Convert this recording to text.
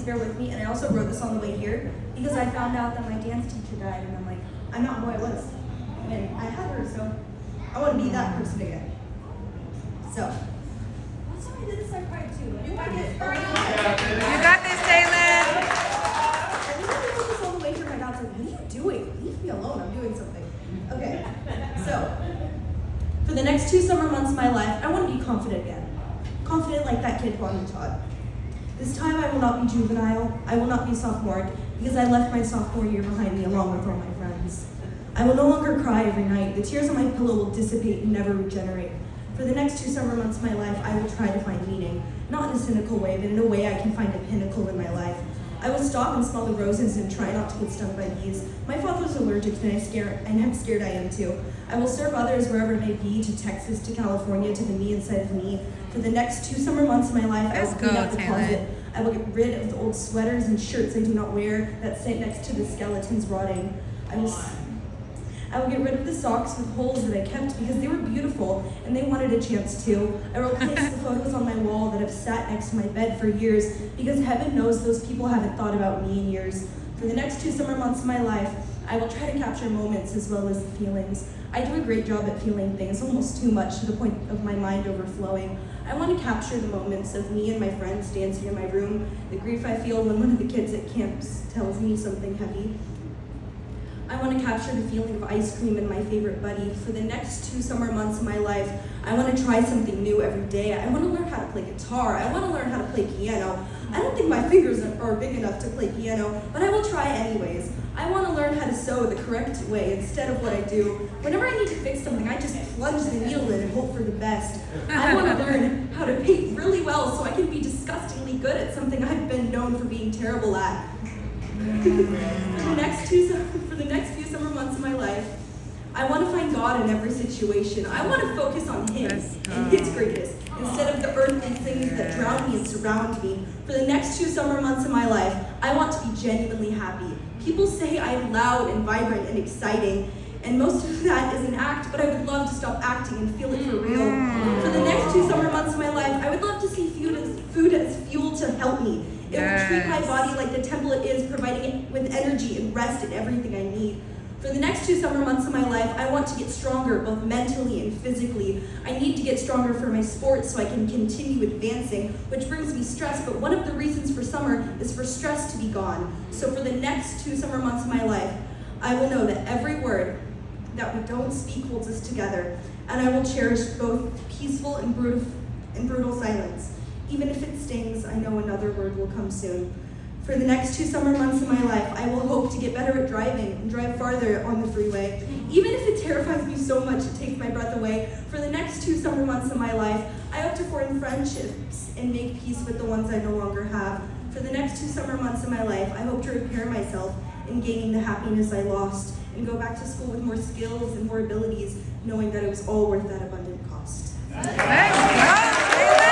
bear with me. And I also wrote this on the way here because I found out that my dance teacher died, and I'm like, I'm not who I was when I had her, so I want to be that person again. So, last time I did this, I cried too. You got this. You got this, Taylor. I think I wrote this all the way here. My dad's like, what are you doing? Leave me alone. I'm doing something. Okay, so for the next 2 summer months of my life, I want to be confident again. Confident like that kid Bonnie Todd. This time I will not be juvenile. I will not be sophomore because I left my sophomore year behind me along with all my friends. I will no longer cry every night. The tears on my pillow will dissipate and never regenerate. For the next 2 summer months of my life, I will try to find meaning. Not in a cynical way, but in a way I can find a pinnacle in my life. I will stop and smell the roses and try not to get stung by bees. My father's allergic and I'm scared I am too. I will serve others wherever it may be, to Texas, to California, to the me inside of me. For the next 2 summer months of my life, I will clean out the closet. I will get rid of the old sweaters and shirts I do not wear that sit next to the skeletons rotting. I will get rid of the socks with holes that I kept because they were beautiful and they wanted a chance to. I will replace the photos on my wall that have sat next to my bed for years because heaven knows those people haven't thought about me in years. For the next 2 summer months of my life, I will try to capture moments as well as the feelings. I do a great job at feeling things, almost too much to the point of my mind overflowing. I want to capture the moments of me and my friends dancing in my room, the grief I feel when one of the kids at camp tells me something heavy. I want to capture the feeling of ice cream and my favorite buddy. For the next 2 summer months of my life, I want to try something new every day. I want to learn how to play guitar. I want to learn how to play piano. I don't think my fingers are big enough to play piano, but I will try anyways. I want to learn how to sew the correct way instead of what I do. Whenever I need to fix something, I just plunge the needle in and hope for the best. I want to learn how to paint really well so I can be disgustingly good at something I've been known for being terrible at. For the next few summer months of my life, I want to find God in every situation. I want to focus on Him and His greatness instead of the earthly things that drown me and surround me. For the next 2 summer months of my life, I want to be genuinely happy. People say I'm loud and vibrant and exciting, and most of that is an act, but I would love to stop acting and feel it for real. For the next 2 summer months of my life, I would love to see food as fuel to help me. It will treat my body like the temple it is, providing it with energy and rest and everything I need. For the next 2 summer months of my life, I want to get stronger, both mentally and physically. I need to get stronger for my sports so I can continue advancing, which brings me stress, but one of the reasons for summer is for stress to be gone. So for the next 2 summer months of my life, I will know that every word that we don't speak holds us together, and I will cherish both peaceful and brutal silence. Even if it stings, I know another word will come soon. For the next 2 summer months of my life, I will hope to get better at driving and drive farther on the freeway. Even if it terrifies me so much it takes my breath away, for the next 2 summer months of my life, I hope to form friendships and make peace with the ones I no longer have. For the next 2 summer months of my life, I hope to repair myself in gaining the happiness I lost and go back to school with more skills and more abilities, knowing that it was all worth that abundant cost.